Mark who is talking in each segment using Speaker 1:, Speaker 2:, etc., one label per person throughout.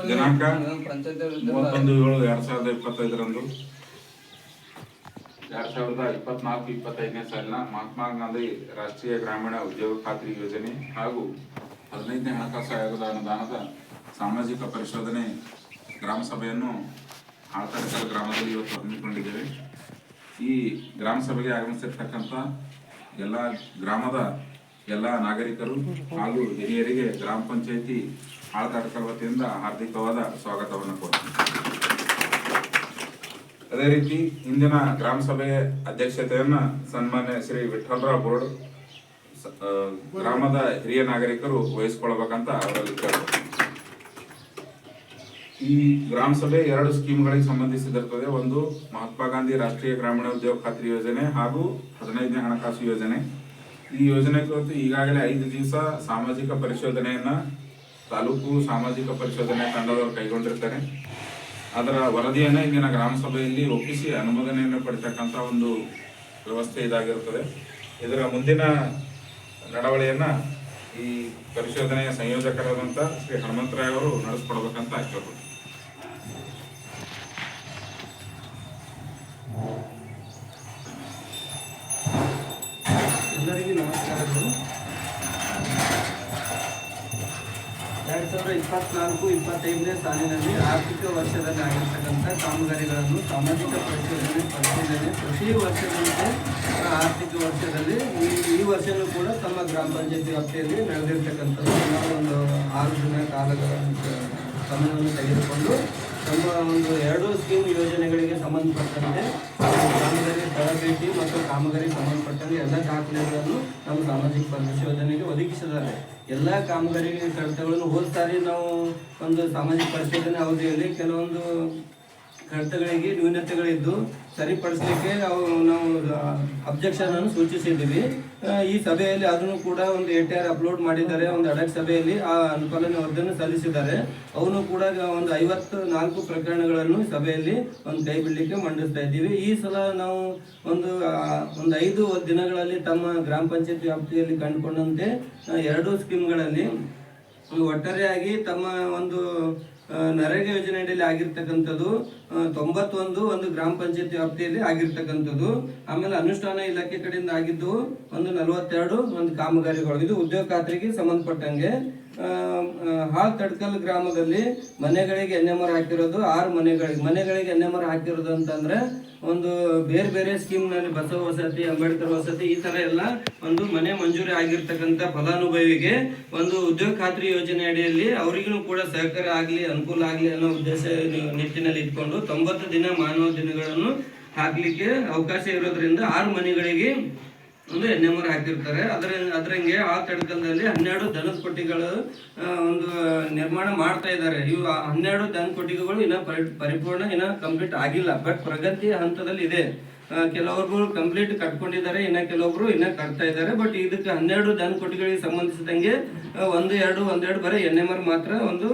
Speaker 1: ದಿನಾಂಕ 31/7/2025 2024-25ನೇ ಸಾಲಿನ ಮಹಾತ್ಮ ಗಾಂಧಿ ರಾಷ್ಟ್ರೀಯ ಗ್ರಾಮೀಣ ಉದ್ಯೋಗ ಖಾತ್ರಿ ಯೋಜನೆ ಹಾಗೂ 15ನೇ ಹಣಕಾಸು ಆಯೋಗದ ಅನುದಾನದ ಸಾಮಾಜಿಕ ಪರಿಶೋಧನೆ ಗ್ರಾಮ ಸಭೆಯನ್ನು ಆಳ್ತಡಕಲ್ ಗ್ರಾಮದಲ್ಲಿ ಇವತ್ತು ಹಮ್ಮಿಕೊಂಡಿದ್ದೇವೆ. ಈ ಗ್ರಾಮ ಸಭೆಗೆ ಆಗಮಿಸಿರ್ತಕ್ಕಂಥ ಎಲ್ಲ ಗ್ರಾಮದ ಎಲ್ಲ ನಾಗರಿಕರು ಹಾಗೂ ಹಿರಿಯರಿಗೆ ಗ್ರಾಮ ಪಂಚಾಯಿತಿ ಆಳ್ತಡಕಲ್ ವತಿಯಿಂದ ಹಾರ್ದಿಕವಾದ ಸ್ವಾಗತವನ್ನು ಕೊಡ್ತೀನಿ. ಅದೇ ರೀತಿ ಇಂದಿನ ಗ್ರಾಮ ಸಭೆಯ ಅಧ್ಯಕ್ಷತೆಯನ್ನ ಸನ್ಮಾನ್ಯ ಶ್ರೀ ವಿಠ್ಠಲರಾವ್ ಬೋರ್ಡ್ ಗ್ರಾಮದ ಹಿರಿಯ ನಾಗರಿಕರು ವಹಿಸಿಕೊಳ್ಳಬೇಕಂತ ಅವರಲ್ಲಿ ಕೇಳಬೇಕು. ಈ ಗ್ರಾಮ ಸಭೆ 2 ಸ್ಕೀಮ್ಗಳಿಗೆ ಸಂಬಂಧಿಸಿದಿರ್ತದೆ. ಒಂದು ಮಹಾತ್ಮ ಗಾಂಧಿ ರಾಷ್ಟ್ರೀಯ ಗ್ರಾಮೀಣ ಉದ್ಯೋಗ ಖಾತ್ರಿ ಯೋಜನೆ ಹಾಗೂ 15ನೇ ಹಣಕಾಸು ಯೋಜನೆ. ಈ ಯೋಜನೆ ಕುರಿತು ಈಗಾಗಲೇ 5 ದಿವಸ ಸಾಮಾಜಿಕ ಪರಿಶೋಧನೆಯನ್ನ ತಾಲೂಕು ಸಾಮಾಜಿಕ ಪರಿಶೋಧನೆ ತಂಡದವರು ಕೈಗೊಂಡಿರ್ತಾರೆ. ಅದರ ವರದಿಯನ್ನು ಇಂದಿನ ಗ್ರಾಮ ಸಭೆಯಲ್ಲಿ ಒಪ್ಪಿಸಿ ಅನುಮೋದನೆಯನ್ನು ಪಡೆತಕ್ಕಂಥ ಒಂದು ವ್ಯವಸ್ಥೆ ಇದಾಗಿರುತ್ತದೆ. ಇದರ ಮುಂದಿನ ನಡವಳಿಯನ್ನ ಈ ಪರಿಶೋಧನೆಯ ಸಂಯೋಜಕರಾದಂಥ ಶ್ರೀ ಹನುಮಂತರಾಯ್ ಅವರು ನಡೆಸ್ಕೊಡ್ಬೇಕಂತ ಕೇಳ್ಬೋದು.
Speaker 2: ಎಲ್ಲರಿಗೂ ನಮಸ್ಕಾರಗಳು. 2024-25ನೇ ಸಾಲಿನಲ್ಲಿ ಆರ್ಥಿಕ ವರ್ಷದಲ್ಲಿ ಆಗಿರ್ತಕ್ಕಂಥ ಕಾಮಗಾರಿಗಳನ್ನು ಸಾಮಾಜಿಕ ಪರಿಶೀಲನೆ ಪ್ರತಿ ವರ್ಷದಂತೆ ಆರ್ಥಿಕ ವರ್ಷದಲ್ಲಿ ಈ ವರ್ಷವೂ ಕೂಡ ತಮ್ಮ ಗ್ರಾಮ ಪಂಚಾಯತಿ ವ್ಯಾಪ್ತಿಯಲ್ಲಿ ನಡೆದಿರ್ತಕ್ಕಂಥದ್ದು ಒಂದು 6 ದಿನ ಕಾಲಗಳ ಸಮಯವನ್ನು ತೆಗೆದುಕೊಂಡು ನಮ್ಮ ಒಂದು 2 ಸ್ಕೀಮ್ ಯೋಜನೆಗಳಿಗೆ ಸಂಬಂಧಪಟ್ಟಂತೆ ಕಾಮಗಾರಿ ತರಬೇತಿ ಮತ್ತು ಕಾಮಗಾರಿ ಸಂಬಂಧಪಟ್ಟಂತೆ ಎಲ್ಲ ದಾಖಲೆಗಳನ್ನು ನಮ್ಮ ಸಾಮಾಜಿಕ ಪರಿಶೋಧನೆಗೆ ಒದಗಿಸಿದ್ದಾರೆ. ಎಲ್ಲ ಕಾಮಗಾರಿ ಕಡತಗಳನ್ನು ಹೋದ ಸಾರಿ ನಾವು ಒಂದು ಸಾಮಾಜಿಕ ಪರಿಶೋಧನೆ ಅವಧಿಯಲ್ಲಿ ಕೆಲವೊಂದು ಕಡತಗಳಿಗೆ ನ್ಯೂನತೆಗಳಿದ್ದು ಸರಿಪಡಿಸಲಿಕ್ಕೆ ನಾವು ಅಬ್ಜೆಕ್ಷನ್ ಅನ್ನು ಸೂಚಿಸಿದ್ದೀವಿ. ಈ ಸಭೆಯಲ್ಲಿ ಅದನ್ನು ಕೂಡ ಒಂದು ATR ಅಪ್ಲೋಡ್ ಮಾಡಿದ್ದಾರೆ. ಒಂದು ಅಡಕ್ ಸಭೆಯಲ್ಲಿ ಆ ಅನುಪಾಲನೆ ವರದಿಯನ್ನು ಸಲ್ಲಿಸಿದ್ದಾರೆ. ಅವನು ಕೂಡ ಒಂದು 54 ಪ್ರಕರಣಗಳನ್ನು ಸಭೆಯಲ್ಲಿ ಒಂದು ಕೈ ಬಿಡಲಿಕ್ಕೆ ಮಂಡಿಸ್ತಾ ಇದ್ದೀವಿ. ಈ ಸಲ ನಾವು ಒಂದು 5 ದಿನಗಳಲ್ಲಿ ತಮ್ಮ ಗ್ರಾಮ ಪಂಚಾಯತ್ ವ್ಯಾಪ್ತಿಯಲ್ಲಿ ಕಂಡುಕೊಂಡಂತೆ 2 ಸ್ಕೀಮ್ಗಳಲ್ಲಿ ಒಟ್ಟಾರೆಯಾಗಿ ತಮ್ಮ ಒಂದು ನರೇಗಾ ಯೋಜನೆ ಅಡಿಯಲ್ಲಿ ಆಗಿರ್ತಕ್ಕಂಥದ್ದು 91 ಒಂದು ಗ್ರಾಮ ಪಂಚಾಯತಿ ವ್ಯಾಪ್ತಿಯಲ್ಲಿ ಆಗಿರ್ತಕ್ಕಂಥದ್ದು. ಆಮೇಲೆ ಅನುಷ್ಠಾನ ಇಲಾಖೆ ಕಡೆಯಿಂದ ಆಗಿದ್ದು ಒಂದು 42 ಒಂದು ಕಾಮಗಾರಿಗಳು. ಇದು ಉದ್ಯೋಗ ಖಾತ್ರಿಗೆ ಸಂಬಂಧಪಟ್ಟಂಗೆ. ತಡ್ಕಲ್ ಗ್ರಾಮದಲ್ಲಿ ಮನೆಗಳಿಗೆ NMR ಹಾಕಿರೋದು 6 ಮನೆಗಳಿಗೆ NMR ಹಾಕಿರೋದು ಅಂತಂದ್ರೆ ಒಂದು ಬೇರೆ ಬೇರೆ ಸ್ಕೀಮ್ನಲ್ಲಿ ಬಸವ ವಸತಿ, ಅಂಬೇಡ್ಕರ್ ವಸತಿ ಈ ತರ ಎಲ್ಲ ಒಂದು ಮನೆ ಮಂಜೂರಿ ಆಗಿರ್ತಕ್ಕಂಥ ಫಲಾನುಭವಿಗೆ ಒಂದು ಉದ್ಯೋಗ ಖಾತ್ರಿ ಯೋಜನೆ ಅಡಿಯಲ್ಲಿ ಅವರಿಗೂ ಕೂಡ ಸಹಕಾರ ಆಗಲಿ, ಅನುಕೂಲ ಆಗಲಿ ಅನ್ನೋ ಉದ್ದೇಶ ನಿಟ್ಟಿನಲ್ಲಿ ಇಟ್ಕೊಂಡು 90 ದಿನ ಮಾನವ ದಿನಗಳನ್ನು ಹಾಕ್ಲಿಕ್ಕೆ ಅವಕಾಶ ಇರೋದ್ರಿಂದ 6 ಮನೆಗಳಿಗೆ ಒಂದು NMR ಹಾಕಿರ್ತಾರೆ. ಅದರಂಗೆ ತಡ್ಕಲ್ದಲ್ಲಿ 12 ದನದ ಕೊಟ್ಟಿಗಳು ಒಂದು ನಿರ್ಮಾಣ ಮಾಡ್ತಾ ಇದ್ದಾರೆ. ಇವು 12 ದನ ಕೊಟ್ಟಿಗೆಗಳು ಇನ್ನ ಪರಿಪೂರ್ಣ ಇನ್ನ ಕಂಪ್ಲೀಟ್ ಆಗಿಲ್ಲ, ಬಟ್ ಪ್ರಗತಿ ಹಂತದಲ್ಲಿ ಇದೆ. ಕೆಲವೊಬ್ರು ಕಂಪ್ಲೀಟ್ ಕಟ್ಕೊಂಡಿದ್ದಾರೆ, ಇನ್ನ ಕೆಲವೊಬ್ರು ಇನ್ನ ಕಟ್ತಾ ಇದ್ದಾರೆ. ಬಟ್ ಇದಕ್ಕೆ 12 ದನ ಕೊಟ್ಟಿಗಳಿಗೆ ಸಂಬಂಧಿಸಿದಂಗೆ ಒಂದೆರಡು ಬರೀ NMR ಮಾತ್ರ ಒಂದು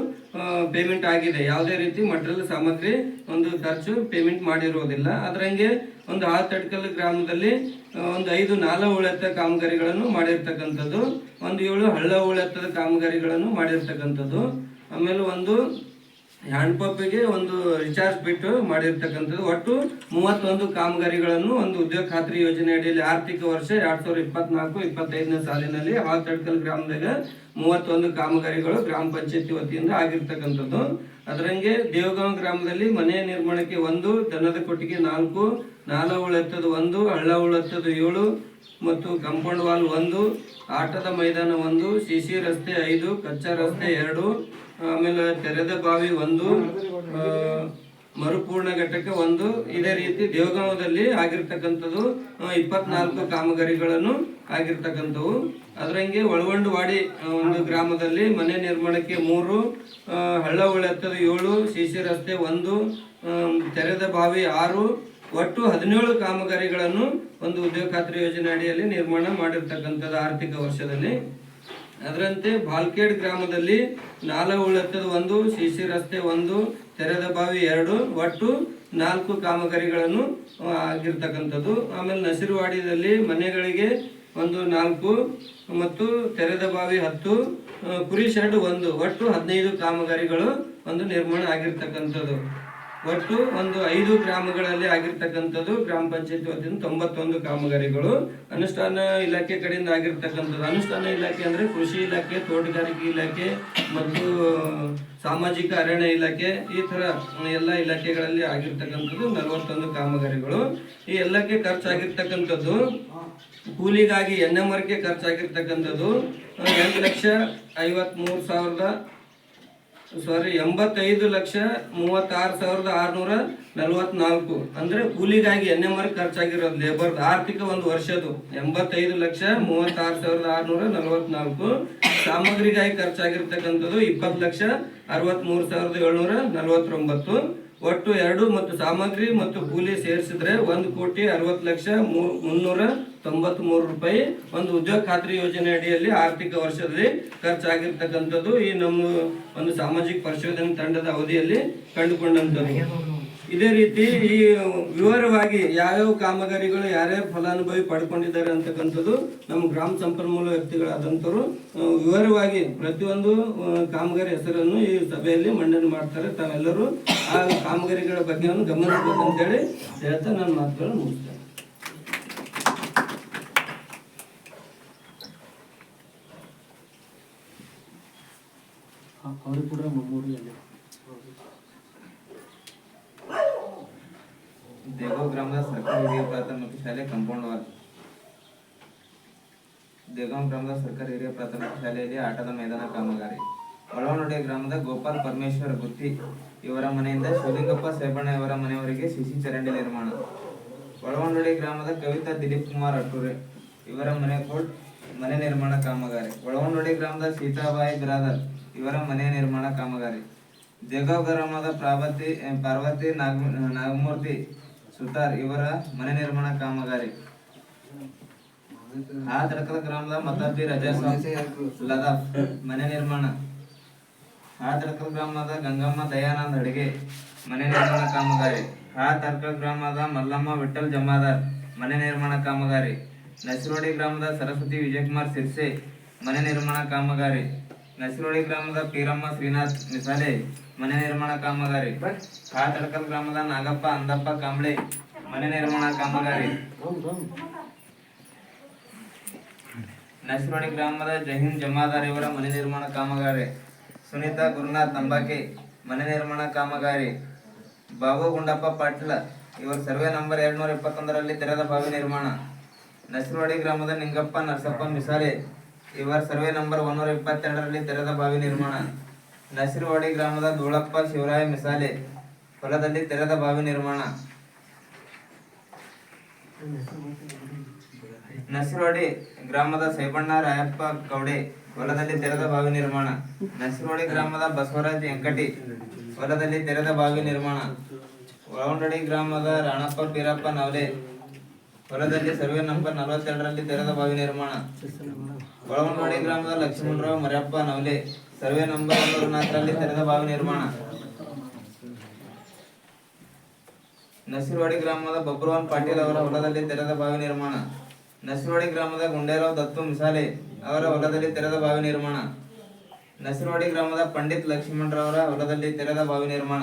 Speaker 2: ಪೇಮೆಂಟ್ ಆಗಿದೆ. ಯಾವುದೇ ರೀತಿ ಮಟೀರಿಯಲ್ ಸಾಮಗ್ರಿ ಒಂದು ಖರ್ಚು ಪೇಮೆಂಟ್ ಮಾಡಿರುವುದಿಲ್ಲ. ಅದರಂಗೆ ಒಂದು ತಡ್ಕಲ್ ಗ್ರಾಮದಲ್ಲಿ ಒಂದು 5 ನಾಲ ಉಳೆತ್ತ ಕಾಮಗಾರಿಗಳನ್ನು ಮಾಡಿರ್ತಕ್ಕಂಥದ್ದು, ಒಂದು 7 ಹಳ್ಳ ಉಳೆತ್ತದ ಕಾಮಗಾರಿಗಳನ್ನು ಮಾಡಿರ್ತಕ್ಕಂಥದ್ದು, ಆಮೇಲೆ ಒಂದು ಹ್ಯಾಂಡ್ ಪಂಪಿಗೆ ಒಂದು ರಿಚಾರ್ಜ್ ಬಿಟ್ಟು ಮಾಡಿರ್ತಕ್ಕಂಥದ್ದು. ಒಟ್ಟು 31 ಕಾಮಗಾರಿಗಳನ್ನು ಒಂದು ಉದ್ಯೋಗ ಖಾತ್ರಿ ಯೋಜನೆ ಅಡಿಯಲ್ಲಿ ಆರ್ಥಿಕ ವರ್ಷ 2024-25ನೇ ಸಾಲಿನಲ್ಲಿ ತಡ್ಕಲ್ ಗ್ರಾಮದಾಗ 31 ಕಾಮಗಾರಿಗಳು ಗ್ರಾಮ ಪಂಚಾಯತಿ ವತಿಯಿಂದ ಆಗಿರ್ತಕ್ಕಂಥದ್ದು. ಅದರಂಗೆ ದೇವಗಾಂವ್ ಗ್ರಾಮದಲ್ಲಿ ಮನೆ ನಿರ್ಮಾಣಕ್ಕೆ 1, ದನದ ಕೊಟ್ಟಿಗೆ 4, ನಾಲ ಉಳೆತ್ತದ 1, ಹಳ್ಳ ಉಳೆತ್ತದ 7 ಮತ್ತು ಕಾಂಪೌಂಡ್ ವಾಲ್ 1, ಆಟದ ಮೈದಾನ 1, CC ರಸ್ತೆ 5, ಕಚ್ಚಾ ರಸ್ತೆ 2, ಆಮೇಲೆ ತೆರೆದ ಬಾವಿ 1, ಮರುಪೂರ್ಣ ಘಟಕ 1. ಇದೇ ರೀತಿ ದೇವಗಾಂವದಲ್ಲಿ ಆಗಿರ್ತಕ್ಕಂಥದ್ದು 24 ಕಾಮಗಾರಿಗಳನ್ನು ಆಗಿರ್ತಕ್ಕಂಥವು. ಅದರಂಗೆ ಒಳಗೊಂಡವಾಡಿ ಒಂದು ಗ್ರಾಮದಲ್ಲಿ ಮನೆ ನಿರ್ಮಾಣಕ್ಕೆ 3, ಹಳ್ಳ ಉಳೆತ್ತದ 7, CC ರಸ್ತೆ 1, ತೆರೆದ ಬಾವಿ 6, ಒಟ್ಟು 17 ಕಾಮಗಾರಿಗಳನ್ನು ಒಂದು ಉದ್ಯೋಗ ಖಾತ್ರಿ ಯೋಜನೆ ಅಡಿಯಲ್ಲಿ ನಿರ್ಮಾಣ ಮಾಡಿರ್ತಕ್ಕಂಥದ್ದು ಆರ್ಥಿಕ ವರ್ಷದಲ್ಲಿ. ಅದರಂತೆ ಬಾಲ್ಕೇಡ್ ಗ್ರಾಮದಲ್ಲಿ ನಾಲ ಉಳೆತ್ತದ 1, CC ರಸ್ತೆ 1, ತೆರೆದ ಬಾವಿ 2, ಒಟ್ಟು 4 ಕಾಮಗಾರಿಗಳನ್ನು ಆಗಿರ್ತಕ್ಕಂಥದ್ದು. ಆಮೇಲೆ ನಸಿರುವಾಡಿಯಲ್ಲಿ ಮನೆಗಳಿಗೆ 4 ಮತ್ತು ತೆರೆದ ಬಾವಿ 10, ಕುರಿ ಶೆಡ್ 1, ಒಟ್ಟು 15 ಕಾಮಗಾರಿಗಳು ಒಂದು ನಿರ್ಮಾಣ ಆಗಿರ್ತಕ್ಕಂಥದ್ದು. ಒಟ್ಟು ಒಂದು 5 ಗ್ರಾಮಗಳಲ್ಲಿ ಆಗಿರ್ತಕ್ಕಂಥದ್ದು ಗ್ರಾಮ ಪಂಚಾಯತ್ ವತಿಯಿಂದ 91 ಕಾಮಗಾರಿಗಳು ಅನುಷ್ಠಾನ ಇಲಾಖೆ ಕಡೆಯಿಂದ ಆಗಿರ್ತಕ್ಕಂಥದ್ದು. ಅನುಷ್ಠಾನ ಇಲಾಖೆ ಅಂದ್ರೆ ಕೃಷಿ ಇಲಾಖೆ, ತೋಟಗಾರಿಕೆ ಇಲಾಖೆ ಮತ್ತು ಸಾಮಾಜಿಕ ಅರಣ್ಯ ಇಲಾಖೆ, ಈ ತರ ಎಲ್ಲ ಇಲಾಖೆಗಳಲ್ಲಿ ಆಗಿರ್ತಕ್ಕಂಥದ್ದು 41 ಕಾಮಗಾರಿಗಳು. ಈ ಎಲ್ಲಕ್ಕೆ ಖರ್ಚಾಗಿರ್ತಕ್ಕಂಥದ್ದು ಕೂಲಿಗಾಗಿ NMR ಗೆ ಖರ್ಚಾಗಿರ್ತಕ್ಕಂಥದ್ದು 85,36,644 ಅಂದ್ರೆ ಕೂಲಿಗಾಗಿ NMR ಖರ್ಚಾಗಿರೋದು ಲೇಬರ್ ಆರ್ಥಿಕ ಒಂದು ವರ್ಷದ್ದು 85,36,644. ಸಾಮಗ್ರಿಗಾಗಿ ಖರ್ಚಾಗಿರ್ತಕ್ಕಂಥದ್ದು 20,63,749. ಒಟ್ಟು 2 ಮತ್ತು ಸಾಮಗ್ರಿ ಮತ್ತು ಕೂಲಿ ಸೇರಿಸಿದ್ರೆ 1,60,03,393 ರೂಪಾಯಿ ಒಂದು ಉದ್ಯೋಗ ಖಾತ್ರಿ ಯೋಜನೆ ಅಡಿಯಲ್ಲಿ ಆರ್ಥಿಕ ವರ್ಷದಲ್ಲಿ ಖರ್ಚಾಗಿರ್ತಕ್ಕಂಥದ್ದು ಈ ನಮ್ಮ ಒಂದು ಸಾಮಾಜಿಕ ಪರಿಶೋಧನೆ ತಂಡದ ಅವಧಿಯಲ್ಲಿ ಕಂಡುಕೊಂಡಂಥದ್ದು. ಇದೇ ರೀತಿ ಈ ವಿವರವಾಗಿ ಯಾವ್ಯಾವ ಕಾಮಗಾರಿಗಳು ಯಾರ್ಯಾರು ಫಲಾನುಭವಿ ಪಡ್ಕೊಂಡಿದ್ದಾರೆ ಅಂತಕ್ಕಂಥದ್ದು ನಮ್ಮ ಗ್ರಾಮ ಸಂಪನ್ಮೂಲ ವ್ಯಕ್ತಿಗಳಾದಂಥವ್ರು ವಿವರವಾಗಿ ಪ್ರತಿಯೊಂದು ಕಾಮಗಾರಿ ಹೆಸರನ್ನು ಈ ಸಭೆಯಲ್ಲಿ ಮಂಡನೆ ಮಾಡ್ತಾರೆ. ತಾವೆಲ್ಲರೂ ಆ ಕಾಮಗಾರಿಗಳ ಬಗ್ಗೆ ಗಮನಿಸಬೇಕಂತೇಳಿ ಹೇಳ್ತಾ ನನ್ನ ಮಾತುಗಳನ್ನು ಮುಗಿಸ್ತೇನೆ.
Speaker 3: ದೇಗಾಂವ್ ಗ್ರಾಮದ ಸರ್ಕಾರಿ ಹಿರಿಯ ಪ್ರಾಥಮಿಕ ಶಾಲೆ ಕಾಂಪೌಂಡ್ ವಾಲ್. ದೇಗಾಂವ್ ಗ್ರಾಮದ ಸರ್ಕಾರಿ ಹಿರಿಯ ಪ್ರಾಥಮಿಕ ಶಾಲೆಯಲ್ಲಿ ಆಟದ ಮೈದಾನ ಕಾಮಗಾರಿ. ಒಳವನೊಡೆ ಗ್ರಾಮದ ಗೋಪಾಲ್ ಪರಮೇಶ್ವರ ಗುತ್ತಿ ಇವರ ಮನೆಯಿಂದ ಶಿವಲಿಂಗಪ್ಪ ಸೇಬಣ್ಣ ಇವರ ಮನೆಯವರಿಗೆ ಸಿಸಿ ಚರಂಡಿ ನಿರ್ಮಾಣ. ಒಳವನೊಡೆ ಗ್ರಾಮದ ಕವಿತಾ ದಿಲೀಪ್ ಕುಮಾರ್ ಅಟ್ಟೂರೆ ಇವರ ಮನೆ ನಿರ್ಮಾಣ ಕಾಮಗಾರಿ. ಒಳವನೊಡೆ ಗ್ರಾಮದ ಸೀತಾಬಾಯಿ ಬಿರಾದರ್ ಇವರ ಮನೆ ನಿರ್ಮಾಣ ಕಾಮಗಾರಿ. ದೇಗಾಂವ್ ಗ್ರಾಮದ ಪಾರ್ವತಿ ನಾಗಮೂರ್ತಿ ಸುತಾರ್ ಇವರ ಮನೆ ನಿರ್ಮಾಣ ಕಾಮಗಾರಿ. ಹಾತಡಕಲ ಗ್ರಾಮದ ಮತಾಬಿ ರಜಾಸಾಬ್ ಲದಾಫ್ ಮನೆ ನಿರ್ಮಾಣ. ಹಾತಡಕಲ ಗ್ರಾಮದ ಗಂಗಮ್ಮ ದಯಾನಂದ್ ಅಡಿಗೆ ಮನೆ ನಿರ್ಮಾಣ ಕಾಮಗಾರಿ. ಹಾತಡಕಲ ಗ್ರಾಮದ ಮಲ್ಲಮ್ಮ ವಿಠಲ್ ಜಮಾದಾರ್ ಮನೆ ನಿರ್ಮಾಣ ಕಾಮಗಾರಿ. ನಸಿರೋಡಿ ಗ್ರಾಮದ ಸರಸ್ವತಿ ವಿಜಯಕುಮಾರ್ ಸಿರ್ಸೆ ಮನೆ ನಿರ್ಮಾಣ ಕಾಮಗಾರಿ. ನಸಿರೋಡಿ ಗ್ರಾಮದ ಪೀರಮ್ಮ ಶ್ರೀನಾಥ್ ಮಿಸಾಲೆ ಮನೆ ನಿರ್ಮಾಣ ಕಾಮಗಾರಿ. ಹಾತಡಕಲ್ ಗ್ರಾಮದ ನಾಗಪ್ಪ ಅಂದಪ್ಪ ಕಾಂಬ್ಳೆ ಮನೆ ನಿರ್ಮಾಣ ಕಾಮಗಾರಿ. ನಸಿರೋಡಿ ಗ್ರಾಮದ ಜಹೀನ್ ಜಮಾದಾರ್ ಇವರ ಮನೆ ನಿರ್ಮಾಣ ಕಾಮಗಾರಿ. ಸುನೀತಾ ಗುರುನಾಥ್ ತಂಬಾಕೆ ಮನೆ ನಿರ್ಮಾಣ ಕಾಮಗಾರಿ. ಬಾಬು ಗುಂಡಪ್ಪ ಪಾಟೀಲ ಇವರ ಸರ್ವೆ ನಂಬರ್ 221ರಲ್ಲಿ ತೆರೆದ ಬಾವಿ ನಿರ್ಮಾಣ. ನಸಿರೋಡಿ ಗ್ರಾಮದ ನಿಂಗಪ್ಪ ನರಸಪ್ಪ ಮಿಸಾಲೆ ಇವರ ಸರ್ವೆ ನಂಬರ್ 122ರಲ್ಲಿ ತೆರೆದ ಬಾವಿ ನಿರ್ಮಾಣ. ನಸಿರವಾಡಿ ಗ್ರಾಮದ ಧೂಳಪ್ಪ ಶಿವರಾಯ ಮಿಸಾಲೆ ಹೊಲದಲ್ಲಿ ತೆರೆದ ಬಾವಿ ನಿರ್ಮಾಣ. ನಸಿರವಾಡಿ ಗ್ರಾಮದ ಸೈಬಣ್ಣ ರಾಯಪ್ಪ ಕೌಡೆ ಹೊಲದಲ್ಲಿ ತೆರೆದ ಬಾವಿ ನಿರ್ಮಾಣ. ನಸಿರವಾಡಿ ಗ್ರಾಮದ ಬಸವರಾಜ್ ಎಂಕಟಿ ಹೊಲದಲ್ಲಿ ತೆರೆದ ಬಾವಿ ನಿರ್ಮಾಣ. ಒಳವಂಡಡಿ ಗ್ರಾಮದ ರಾಣಪ್ಪ ಬೀರಪ್ಪ ನವಲೆ ಹೊಲದಲ್ಲಿ ಸರ್ವೆ ನಂಬರ್ 42ರಲ್ಲಿ ತೆರೆದ ಬಾವಿ ನಿರ್ಮಾಣ. ಒಳವಂಡಡಿ ಗ್ರಾಮದ ಲಕ್ಷ್ಮಣರಾವ್ ಮರ್ಯಪ್ಪ ನವಲೆ ಸರ್ವೆ ನಂಬರ್ 104ರಲ್ಲಿ ತೆರೆದ ಬಾವಿ ನಿರ್ಮಾಣ. ನಸಿರವಾಡಿ ಗ್ರಾಮದ ಬಬ್ರುವನ್ ಪಾಟೀಲ್ ಅವರ ಹೊಲದಲ್ಲಿ ತೆರೆದ ಬಾವಿ ನಿರ್ಮಾಣ. ನಸಿರವಾಡಿ ಗ್ರಾಮದ ಗುಂಡೇರಾವ್ ದತ್ತು ಮಿಸಾಲೆ ಅವರ ಹೊಲದಲ್ಲಿ ತೆರೆದ ಬಾವಿ ನಿರ್ಮಾಣ. ನಸಿರವಾಡಿ ಗ್ರಾಮದ ಪಂಡಿತ್ ಲಕ್ಷ್ಮಣರವರ ಹೊಲದಲ್ಲಿ ತೆರೆದ ಬಾವಿ ನಿರ್ಮಾಣ.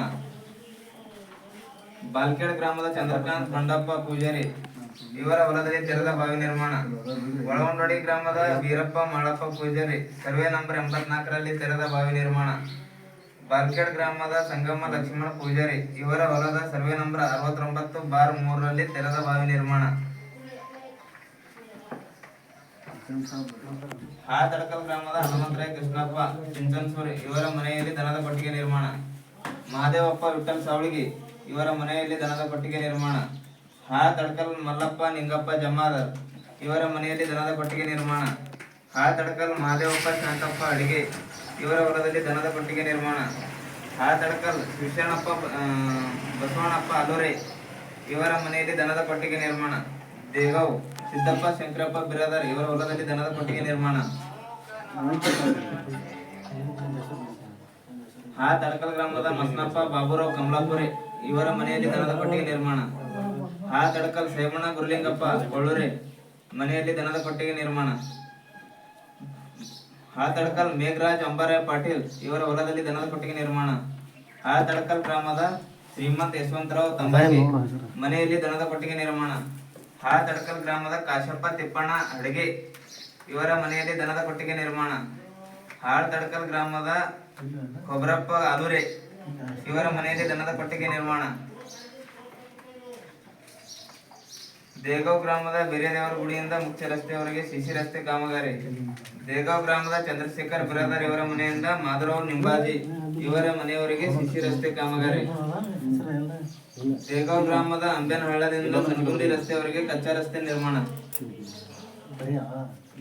Speaker 3: ಬಾಲ್ಕೇಡ್ ಗ್ರಾಮದ ಚಂದ್ರಕಾಂತ್ ಬಂಡಪ್ಪ ಪೂಜಾರಿ ಇವರ ಹೊಲದಲ್ಲಿ ತೆರೆದ ಬಾವಿ ನಿರ್ಮಾಣ. ಒಳವಂಡೋಡಿ ಗ್ರಾಮದ ವೀರಪ್ಪ ಮಾಳಪ್ಪ ಪೂಜಾರಿ ಸರ್ವೆ ನಂಬರ್ 84ರಲ್ಲಿ ತೆರೆದ ಬಾವಿ ನಿರ್ಮಾಣ. ಬಾಲ್ಕೇಡ್ ಗ್ರಾಮದ ಸಂಗಮ್ಮ ಲಕ್ಷ್ಮಣ ಪೂಜಾರಿ ಇವರ ಹೊಲದ ಸರ್ವೆ ನಂಬರ್ 69/3ರಲ್ಲಿ ತೆರೆದ ಬಾವಿ ನಿರ್ಮಾಣ. ಹಾತಡಕಲ್ ಗ್ರಾಮದ ಹನುಮಂತರಾಯ ಕೃಷ್ಣಪ್ಪ ಚಿಂಚನ್ಸೂರಿ ಇವರ ಮನೆಯಲ್ಲಿ ದನದ ಕೊಟ್ಟಿಗೆ ನಿರ್ಮಾಣ. ಮಹಾದೇವಪ್ಪ ವಿಠಲ್ ಸಾವಳಿಗಿ ಇವರ ಮನೆಯಲ್ಲಿ ದನದ ಕೊಟ್ಟಿಗೆ ನಿರ್ಮಾಣ. ಹಾತಡಕಲ್ ಮಲ್ಲಪ್ಪ ನಿಂಗಪ್ಪ ಜಮಾದಾರ್ ಇವರ ಮನೆಯಲ್ಲಿ ದನದ ಕೊಟ್ಟಿಗೆ ನಿರ್ಮಾಣ. ಹಾತಡಕಲ್ ಮಹಾದೇವಪ್ಪ ಶಾಂತಪ್ಪ ಅಡಿಗೆ ಇವರ ಹೊಲದಲ್ಲಿ ದನದ ಕೊಟ್ಟಿಗೆ ನಿರ್ಮಾಣ. ಹಾತಡಕಲ್ ಶಿವಶರಣಪ್ಪ ಬಸವಣ್ಣಪ್ಪ ಅಲೋರೆ ಇವರ ಮನೆಯಲ್ಲಿ ದನದ ಕೊಟ್ಟಿಗೆ ನಿರ್ಮಾಣ. ದೇಗಾಂವ್ ಸಿದ್ದಪ್ಪ ಶಂಕರಪ್ಪ ಬಿರಾದರ್ ಇವರ ಹೊಲದಲ್ಲಿ ದನದ ಕೊಟ್ಟಿಗೆ ನಿರ್ಮಾಣ. ಹಾತಡಕಲ್ ಗ್ರಾಮದ ಮಸ್ನಪ್ಪ ಬಾಬುರಾವ್ ಕಮಲಾಪುರೆ ಇವರ ಮನೆಯಲ್ಲಿ ದನದ ಕೊಟ್ಟಿಗೆ ನಿರ್ಮಾಣ. ಹಾತಡಕಲ್ ಸೇಬಣ್ಣ ಗುರುಲಿಂಗಪ್ಪ ಕೊಳ್ಳೂರೆ ಮನೆಯಲ್ಲಿ ದನದ ಕೊಟ್ಟಿಗೆ ನಿರ್ಮಾಣ. ಹಾತಡ್ಕಲ್ ಮೇಘರಾಜ್ ಅಂಬಾರಾಯ್ ಪಾಟೀಲ್ ಇವರ ಹೊಲದಲ್ಲಿ ದನದ ಕೊಟ್ಟಿಗೆ ನಿರ್ಮಾಣ. ಹಾತಡ್ಕಲ್ ಗ್ರಾಮದ ಶ್ರೀಮಂತ್ ಯಶವಂತರಾವ್ ತಂಬಾಗಿ ಮನೆಯಲ್ಲಿ ದನದ ಕೊಟ್ಟಿಗೆ ನಿರ್ಮಾಣ. ಹಾತಡ್ಕಲ್ ಗ್ರಾಮದ ಕಾಶಪ್ಪ ತಿಪ್ಪಣ್ಣ ಅಡಗೆ ಇವರ ಮನೆಯಲ್ಲಿ ದನದ ಕೊಟ್ಟಿಗೆ ನಿರ್ಮಾಣ. ಹಾಳ್ತಡ್ಕಲ್ ಗ್ರಾಮದ ಕೊಬ್ರಪ್ಪ ಆಲೂರೆ ಇವರ ಮನೆಯಲ್ಲಿ ದನದ ಕೊಟ್ಟಿಗೆ ನಿರ್ಮಾಣ. ದೇಗಾವ್ ಗ್ರಾಮದ ಬೇರೆದೇವರ ಗುಡಿಯಿಂದ ಮುಖ್ಯ ರಸ್ತೆಯವರೆಗೆ ಸಿಸಿ ರಸ್ತೆ ಕಾಮಗಾರಿ. ದೇಗಾವ್ ಗ್ರಾಮದ ಚಂದ್ರಶೇಖರ್ ಬಿರಾದರ್ ಇವರ ಮನೆಯಿಂದ ಮಾಧವರಾವ್ ನಿಂಬಾಜಿ ಇವರ ಮನೆಯವರೆಗೆ ಸಿಸಿ ರಸ್ತೆ ಕಾಮಗಾರಿ. ದೇಗಾವ್ ಗ್ರಾಮದ ಅಂಬೇನಹಳ್ಳದಿಂದ ಸಂಗುಂಡಿ ರಸ್ತೆಯವರೆಗೆ ಕಚ್ಚಾ ರಸ್ತೆ ನಿರ್ಮಾಣ.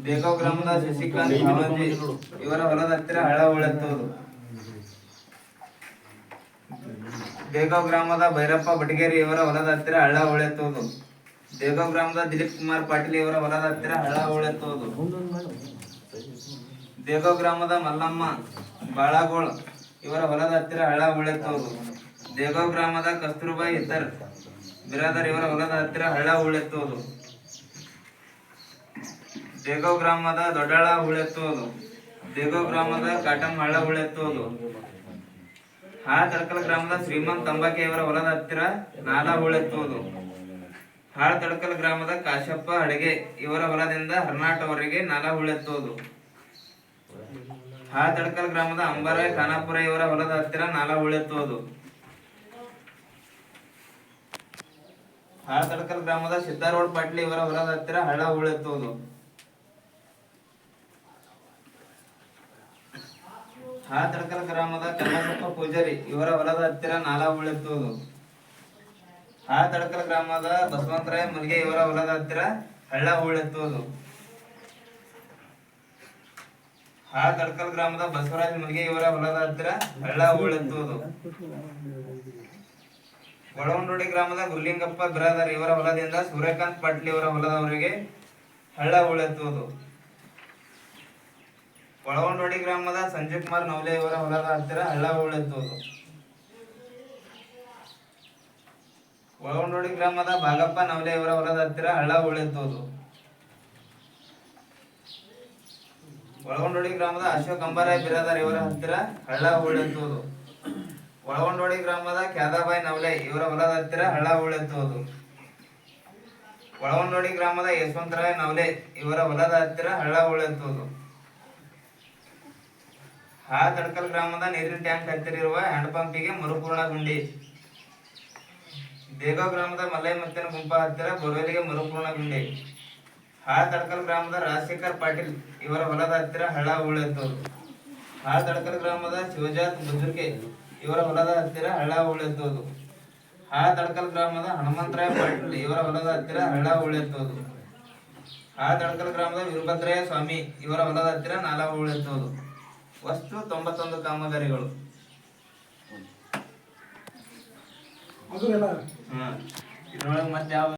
Speaker 3: ದೇಗಾವ್ ಗ್ರಾಮದ ಶಶಿಕಾಂತ್ ಭಾವಂಜಿ ಇವರ ಹೊಲದ ಹತ್ತಿರ ಹಳ್ಳ ಉಳೆತ್ತುವುದು. ದೇಗಾವ್ ಗ್ರಾಮದ ಭೈರಪ್ಪ ಬಟಗೇರಿ ಇವರ ಹೊಲದ ಹತ್ತಿರ ಹಳ್ಳ ಉಳೆತ್ತುವುದು. ದೇಗಾವ್ ಗ್ರಾಮದ ದಿಲೀಪ್ ಕುಮಾರ್ ಪಾಟೀಲ್ ಇವರ ಹೊಲದ ಹತ್ತಿರ ಹಳ್ಳ ಉಳೆತ್ತುವುದು. ದೇಗಾವ್ ಗ್ರಾಮದ ಮಲ್ಲಮ್ಮ ಬಾಳಗೋಳ್ ಇವರ ಹೊಲದ ಹತ್ತಿರ ಹಳ್ಳ ಉಳೆತ್ತುವುದು. ದೇಗಾವ್ ಗ್ರಾಮದ ಕಸ್ತೂರ್ಬಾಯಿ ಇತರ್ ಬಿರಾದರ್ ಇವರ ಹೊಲದ ಹತ್ತಿರ ಹಳ್ಳ ಉಳೆತ್ತುವುದು. ದೇಗಾವ್ ಗ್ರಾಮದ ದೊಡ್ಡಾಳ ಉಳೆತ್ತುವುದು. ದೇಗಾವ್ ಗ್ರಾಮದ ಕಾಟಮ್ ಹಳ್ಳ ಉಳೆತ್ತುವುದು. ಹಾಳ್ತಡ್ಕಲ್ ಗ್ರಾಮದ ಶ್ರೀಮಂತ್ ತಂಬಾಕೆ ಇವರ ಹೊಲದ ಹತ್ತಿರ ನಾಲಾ ಉಳೆತ್ತುವುದು. ಹಾಳ್ತಡ್ಕಲ್ ಗ್ರಾಮದ ಕಾಶಪ್ಪ ಅಡಗೆ ಇವರ ಹೊಲದಿಂದ ಹರ್ನಾಟವರೆಗೆ ನಾಲಾ ಉಳೆತ್ತುವುದು. ಹಾಳ್ತಡ್ಕಲ್ ಗ್ರಾಮದ ಅಂಬಾರಾಯ್ ಖಾನಾಪುರ ಇವರ ಹೊಲದ ಹತ್ತಿರ ನಾಲಾ ಉಳೆತ್ತುವುದು. ಹಾಳ್ತಡ್ಕಲ್ ಗ್ರಾಮದ ಸಿದ್ದಾರೋಡ್ ಪಾಟೀಲ್ ಇವರ ಹೊಲದ ಹತ್ತಿರ ಹಳ್ಳ ಉಳೆತ್ತುವುದು. ಹಾಳ್ತಡ್ಕಲ್ ಗ್ರಾಮದ ಕಲ್ಲಪ್ಪ ಪೂಜಾರಿ ಇವರ ಹೊಲದ ಹತ್ತಿರ ನಾಲಾ ಉಳೆತ್ತುವುದು. ಹಾಳ್ತಡ್ಕಲ್ ಗ್ರಾಮದ ಬಸವಂತರಾಯ ಮುಲ್ಗೆ ಇವರ ಹೊಲದ ಹತ್ತಿರ ಹಳ್ಳ ಉಳೆತ್ತುವುದು. ಹಾಳ್ತಡ್ಕಲ್ ಗ್ರಾಮದ ಬಸವರಾಜ್ ಮುಲ್ಗೆ ಇವರ ಹೊಲದ ಹತ್ತಿರ ಹಳ್ಳ ಉಳೆತ್ತುವುದು. ಒಳವಂಡೋಡಿ ಗ್ರಾಮದ ಗುರ್ಲಿಂಗಪ್ಪ ಬಿರಾದರ್ ಇವರ ಹೊಲದಿಂದ ಸೂರ್ಯಕಾಂತ್ ಪಾಟೀಲ್ ಇವರ ಹೊಲದವರೆಗೆ ಹಳ್ಳ ಉಳೆತ್ತುವುದು. ಒಳವಂಡೋಡಿ ಗ್ರಾಮದ ಸಂಜಯ್ ಕುಮಾರ್ ನವಲೆ ಇವರ ಹೊಲದ ಹತ್ತಿರ ಹಳ್ಳ ಉಳೆತ್ತುವುದು. ಒಳವಂಡೋಡಿ ಗ್ರಾಮದ ಭಾಗಪ್ಪ ನವಲೆ ಇವರ ಹೊಲದ ಹತ್ತಿರ ಹಳ್ಳ ಉಳೆತ್ತುವುದು. ಒಳವಂಡೋಡಿ ಗ್ರಾಮದ ಅಶೋಕ್ ಅಂಬಾರಾಯ್ ಬಿರಾದರ್ ಇವರ ಹತ್ತಿರ ಹಳ್ಳ ಉಳೆತ್ತುವುದು. ಒಳವಂಡೋಡಿ ಗ್ರಾಮದ ಖ್ಯಾದಾಬಾಯಿ ನವಲೆ ಇವರ ಹೊಲದ ಹತ್ತಿರ ಹಳ್ಳ ಉಳೆತ್ತುವುದು. ಒಳವಂಡೋಡಿ ಗ್ರಾಮದ ಯಶವಂತರಾಯ್ ನವಲೆ ಇವರ ಹೊಲದ ಹತ್ತಿರ ಹಳ್ಳ ಉಳೆತ್ತುವುದು. ಹಾಳ್ತಡ್ಕಲ್ ಗ್ರಾಮದ ನೀರಿನ ಟ್ಯಾಂಕ್ ಹತ್ತಿರ ಇರುವ ಹ್ಯಾಂಡ್ ಪಂಪಿಗೆ ಮರುಪೂರ್ಣ ಗುಂಡಿ. ದೇಗಾವ್ ಗ್ರಾಮದ ಮಲ್ಲಯ್ಯ ಮತ್ತನ ಗುಂಪ ಹತ್ತಿರ ಬೋರ್ವೆಲ್ಗೆ ಮರುಪೂರ್ಣ ಗುಂಡಿ. ಹಾಳ್ತಡ್ಕಲ್ ಗ್ರಾಮದ ರಾಜಶೇಖರ್ ಪಾಟೀಲ್ ಇವರ ಹೊಲದ ಹತ್ತಿರ ಹಳ್ಳ ಉಳೆತ್ತುವುದು. ಹಾಳ್ತಡ್ಕಲ್ ಗ್ರಾಮದ ಶಿವಜಾತ್ ಬುಜುರ್ಗೆ ಇವರ ಹೊಲದ ಹತ್ತಿರ ಹಳ್ಳ ಉಳೆತ್ತುವುದು. ಹಾಳ್ತಡ್ಕಲ್ ಗ್ರಾಮದ ಹನುಮಂತರಾಯ ಪಾಟೀಲ್ ಇವರ ಹೊಲದ ಹತ್ತಿರ ಹಳ್ಳ ಉಳೆತ್ತುವುದು. ಹಾಳ್ತಡ್ಕಲ್ ಗ್ರಾಮದ ವೀರಭದ್ರಯ್ಯ ಸ್ವಾಮಿ ಇವರ ಹೊಲದ ಹತ್ತಿರ ನಾಲಾ ಉಳೆತ್ತುವುದು. ವಸ್ತು 91 ಕಾಮಗಾರಿಗಳು. ಇದ್ರೊಳಗೆ ಮತ್ತೆ ಯಾವ